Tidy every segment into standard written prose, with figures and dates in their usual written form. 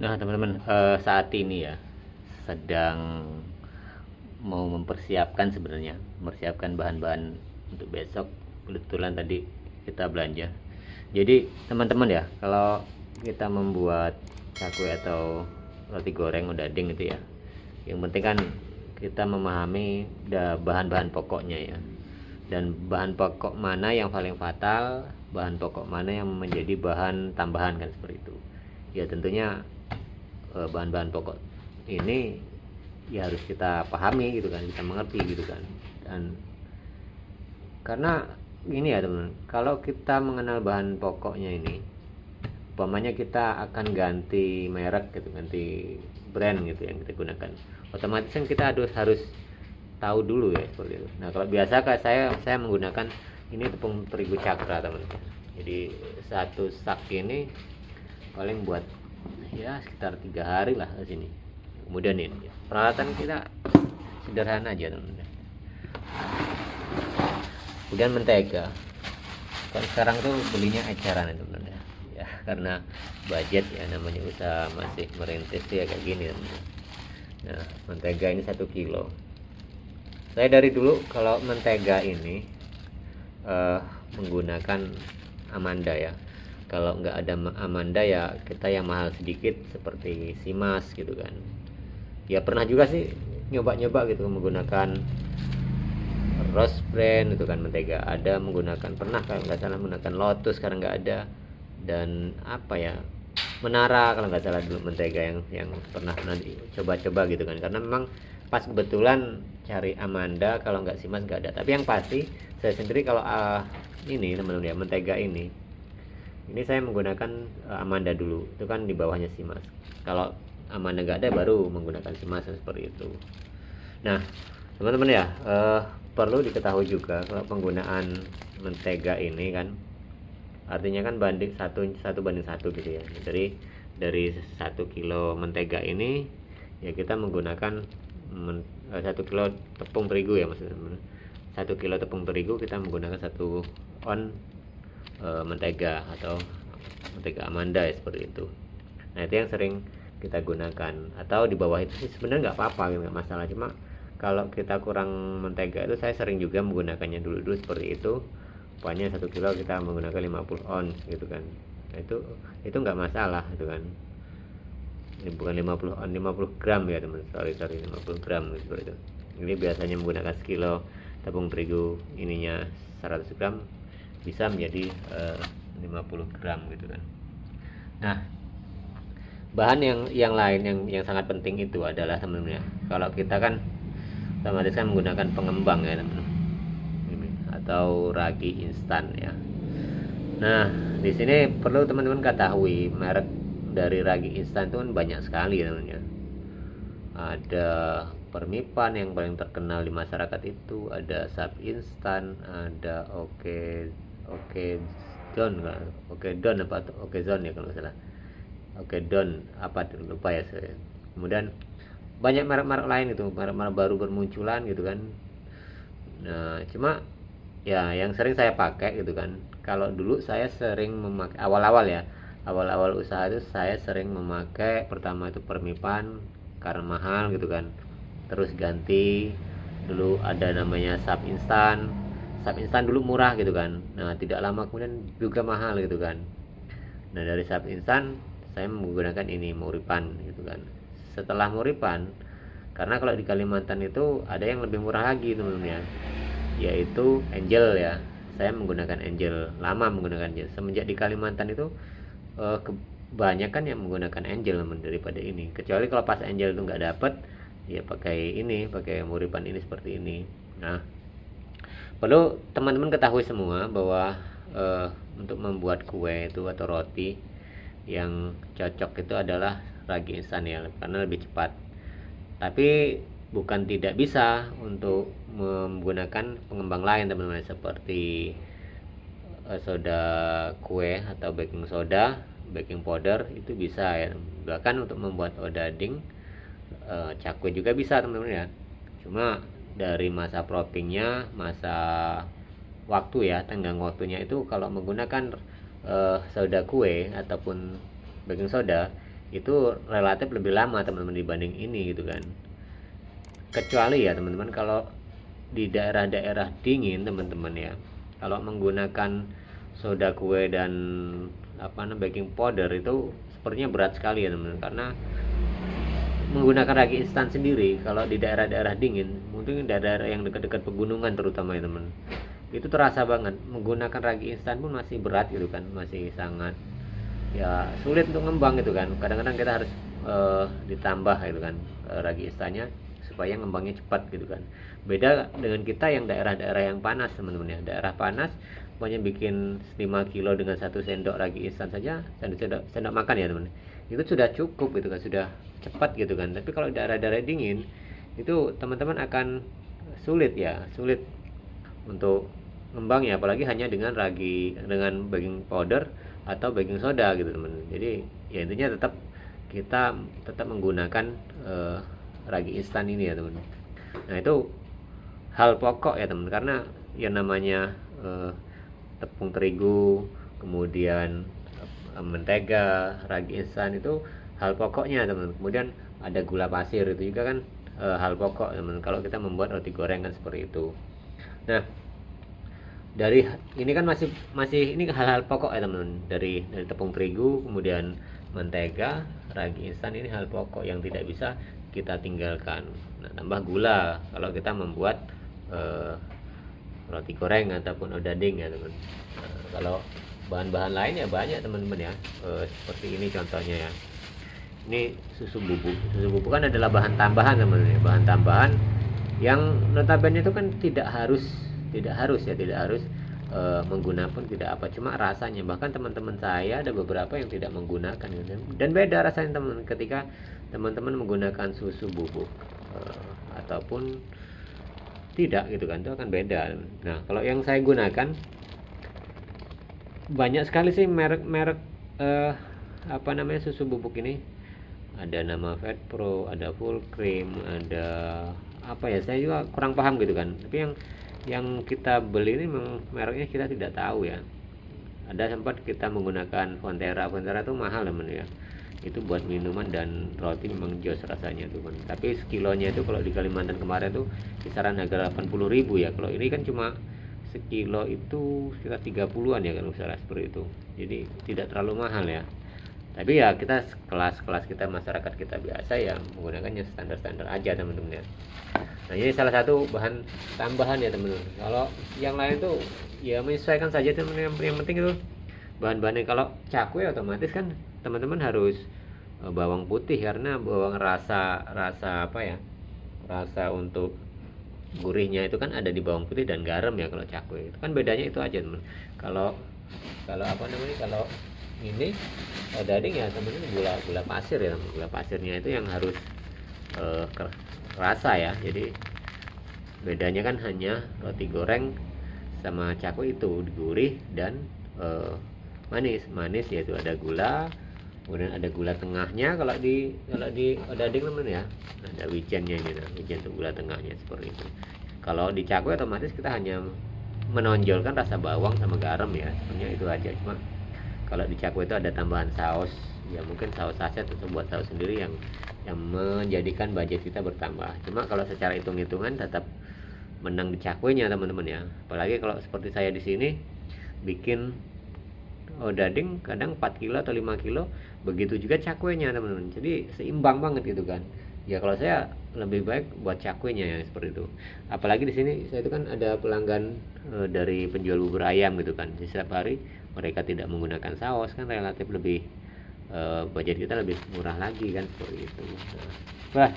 Nah, teman-teman, saat ini ya sedang mau mempersiapkan sebenarnya, mempersiapkan bahan-bahan untuk besok. Kebetulan tadi kita belanja. Jadi, teman-teman ya, kalau kita membuat cakwe atau roti goreng udading itu ya, yang penting kan kita memahami bahan-bahan pokoknya ya. Dan bahan pokok mana yang paling fatal, bahan pokok mana yang menjadi bahan tambahan kan seperti itu. Ya tentunya bahan-bahan pokok ini ya harus kita pahami gitu kan, kita mengerti gitu kan. Dan karena ini ya teman, kalau kita mengenal bahan pokoknya ini, umpamanya kita akan ganti merek gitu, ganti brand gitu yang kita gunakan, otomatis kan kita harus tahu dulu ya seperti itu. Nah kalau biasa kayak saya menggunakan ini tepung terigu cakra teman. Jadi satu sak ini paling buat ya sekitar 3 hari lah di sini. Kemudian ini peralatan kita sederhana aja teman-teman. Kemudian mentega. Kalau sekarang tuh belinya eceran teman-teman ya, karena budget ya, namanya usaha masih merintis ya kayak gini teman-teman. Nah mentega ini 1 kilo. Saya dari dulu kalau mentega ini menggunakan Amanda ya. Kalau nggak ada Amanda ya kita yang mahal sedikit seperti Simas gitu kan. Ya pernah juga sih nyoba-nyoba gitu menggunakan Rose brand itu kan mentega, ada menggunakan, pernah kalau nggak salah menggunakan Lotus, sekarang nggak ada. Dan apa ya, Menara kalau nggak salah dulu mentega yang pernah coba-coba gitu kan, karena memang pas kebetulan cari Amanda, kalau nggak Simas nggak ada. Tapi yang pasti saya sendiri kalau ini teman-teman ya, mentega ini saya menggunakan Amanda dulu, itu kan di bawahnya Simas. Kalau Amanda nggak ada baru menggunakan Simas seperti itu. Nah teman-teman ya, perlu diketahui juga kalau penggunaan mentega ini kan artinya kan banding satu banding satu gitu ya. Dari 1 kilo mentega ini ya kita menggunakan 1 kilo tepung terigu ya maksudnya. 1 kilo tepung terigu kita menggunakan 1 on mentega atau mentega Amanda ya, seperti itu. Nah itu yang sering kita gunakan, atau di bawah itu sih sebenarnya nggak apa-apa, nggak masalah. Cuma kalau kita kurang mentega itu saya sering juga menggunakannya dulu seperti itu. Pokoknya 1 kilo kita menggunakan 50 ons gitu kan. Nah, itu nggak masalah itu kan. Ini bukan 50 on, 50 gram ya teman, sorry 50 gram seperti itu. Ini biasanya menggunakan 1 kilo tepung terigu, ininya 100 gram bisa menjadi 50 gram gitu kan. Nah bahan yang lain yang sangat penting itu adalah teman-teman ya, kalau kita kan otomatis kan menggunakan pengembang ya teman-teman, atau ragi instan ya. Nah di sini perlu teman-teman ketahui merek dari ragi instan itu kan banyak sekali teman-teman ya. Ada Permipan yang paling terkenal di masyarakat itu, ada Sap instan, ada Oke Don, Oke Don apa Oke Zon ya kalau nggak salah, Oke Don apa tuh lupa ya saya. Kemudian banyak merek-merek lain itu, merek-merek baru bermunculan gitu kan. Nah cuma ya yang sering saya pakai gitu kan, kalau dulu saya sering memakai awal-awal usaha itu saya sering memakai pertama itu Permipan karena mahal gitu kan. Terus ganti dulu ada namanya Sap instan dulu murah gitu kan. Nah tidak lama kemudian juga mahal gitu kan. Nah dari Sap instan saya menggunakan ini Muripan gitu kan. Setelah Muripan, karena kalau di Kalimantan itu ada yang lebih murah lagi teman-teman ya, yaitu Angel ya. Saya menggunakan Angel, lama menggunakan Angel. Semenjak di Kalimantan itu kebanyakan yang menggunakan Angel daripada ini. Kecuali kalau pas Angel itu nggak dapet, ya pakai Muripan ini seperti ini. Nah perlu teman-teman ketahui semua bahwa untuk membuat kue itu atau roti yang cocok itu adalah ragi instan ya, karena lebih cepat. Tapi bukan tidak bisa untuk menggunakan pengembang lain teman-teman, seperti soda kue atau baking soda, baking powder itu bisa ya. Bahkan untuk membuat odading, cakwe juga bisa teman-teman ya. Cuma dari masa proppingnya, masa waktu ya, tenggang waktunya itu kalau menggunakan soda kue ataupun baking soda itu relatif lebih lama teman-teman dibanding ini gitu kan. Kecuali ya teman-teman kalau di daerah-daerah dingin teman-teman ya, kalau menggunakan soda kue dan baking powder itu sepertinya berat sekali ya teman-teman, karena menggunakan ragi instan sendiri kalau di daerah-daerah dingin, mungkin daerah yang dekat-dekat pegunungan terutama ya teman, itu terasa banget menggunakan ragi instan pun masih berat gitu kan, masih sangat ya sulit untuk ngembang gitu kan. Kadang-kadang kita harus ditambah gitu kan ragi instannya supaya ngembangnya cepat gitu kan. Beda dengan kita yang daerah-daerah yang panas teman-teman ya. Daerah panas pokoknya bikin 5 kilo dengan 1 sendok ragi instan saja, sendok makan ya teman, itu sudah cukup gitu kan, sudah cepat gitu kan. Tapi kalau daerah-daerah dingin itu teman-teman akan sulit untuk ngembang ya, apalagi hanya dengan baking powder atau baking soda gitu teman. Jadi ya intinya kita tetap menggunakan ragi instan ini ya teman. Nah itu hal pokok ya teman, karena yang namanya tepung terigu, kemudian mentega, ragi instan itu hal pokoknya teman. Kemudian ada gula pasir, itu juga kan hal pokok teman kalau kita membuat roti goreng kan seperti itu. Nah dari ini kan masih ini hal-hal pokok ya teman, dari tepung terigu, kemudian mentega, ragi instan, ini hal pokok yang tidak bisa kita tinggalkan. Nah tambah gula kalau kita membuat roti goreng ataupun odading ya teman. Kalau bahan-bahan lain ya banyak teman-teman ya, seperti ini contohnya ya, ini susu bubuk kan adalah bahan tambahan teman-teman ya, bahan tambahan yang notabene itu kan tidak harus menggunakan pun tidak apa, cuma rasanya. Bahkan teman-teman saya ada beberapa yang tidak menggunakan gitu. Dan beda rasanya teman ketika teman-teman menggunakan susu bubuk ataupun tidak gitu kan, itu akan beda. Nah kalau yang saya gunakan banyak sekali sih merek susu bubuk ini. Ada nama Fat Pro, ada Full Cream, ada saya juga kurang paham gitu kan. Tapi yang kita beli ini memang mereknya kita tidak tahu ya. Ada sempat kita menggunakan Fonterra itu mahal teman ya, itu buat minuman dan roti memang jos rasanya tuh kan. Tapi sekilonya itu kalau di Kalimantan kemarin tuh kisaran harga 80.000 ya. Kalau ini kan cuma sekilo itu sekitar 30-an ya kalau salah, seperti itu. Jadi tidak terlalu mahal ya. Tapi ya kita kelas kita, masyarakat kita biasa ya menggunakannya standar-standar aja teman-teman ya. Nah ini salah satu bahan tambahan ya teman-teman. Kalau yang lain tuh ya menyesuaikan saja teman-teman. Yang penting itu bahan-bahannya. Kalau cakwe otomatis kan teman-teman harus bawang putih, karena bawang rasa untuk gurihnya itu kan ada di bawang putih dan garam ya. Kalau cakwe itu kan bedanya itu aja teman. Kalau kalau ini odading ya teman-teman gula pasir ya, gula pasirnya itu yang harus rasa ya. Jadi bedanya kan hanya roti goreng sama cakwe itu gurih dan manis yaitu ada gula, kemudian ada gula tengahnya. Kalau di odading teman ya ada wijennya ini, wijen itu gula tengahnya seperti itu. Kalau di cakwe otomatis kita hanya menonjolkan rasa bawang sama garam ya, sebenarnya itu aja. Cuma kalau di cakwe itu ada tambahan saus ya, mungkin saus saset atau buat saus sendiri yang menjadikan budget kita bertambah. Cuma kalau secara hitung-hitungan tetap menang di cakwenya teman-teman ya. Apalagi kalau seperti saya di sini bikin odading kadang 4 kilo atau 5 kilo, begitu juga cakwenya teman-teman. Jadi seimbang banget gitu kan. Ya kalau saya lebih baik buat cakwenya ya seperti itu. Apalagi di sini saya itu kan ada pelanggan dari penjual bubur ayam gitu kan. Di setiap hari mereka tidak menggunakan saus, kan relatif lebih budget kita lebih murah lagi kan seperti itu. Nah,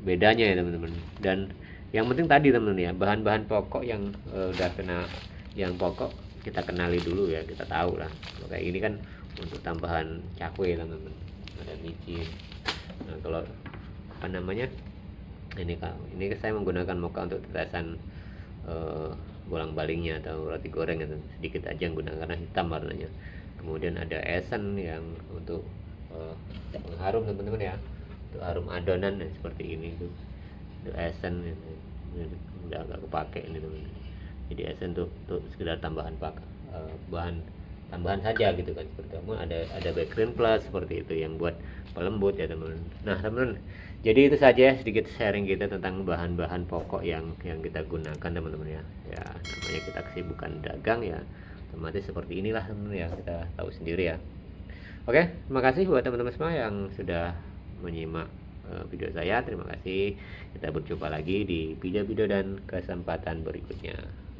bedanya ya teman-teman. Dan yang penting tadi teman-teman ya, bahan-bahan pokok yang yang pokok kita kenali dulu ya, kita tahu lah. Kayak ini kan untuk tambahan cakwe teman-teman, ada micin. Nah kalau ini saya menggunakan mocha untuk tetesan bolang-balingnya atau roti goreng itu sedikit aja menggunakan karena hitam warnanya. Kemudian ada esen yang untuk mengharum teman-teman ya, untuk harum adonan seperti ini tuh. Itu esen udah agak kepake ini teman-teman. Jadi esen tuh sekedar tambahan bahan tambahan saja gitu kan, seperti itu. Ada background plus seperti itu yang buat pelembut ya teman-teman. Nah teman-teman, jadi itu saja sedikit sharing kita tentang bahan-bahan pokok yang kita gunakan teman-teman ya. Ya namanya kita kesibukan dagang ya, otomatis seperti inilah teman-teman ya, kita tahu sendiri ya. Oke, terima kasih buat teman-teman semua yang sudah menyimak video saya. Terima kasih. Kita berjumpa lagi di video-video dan kesempatan berikutnya.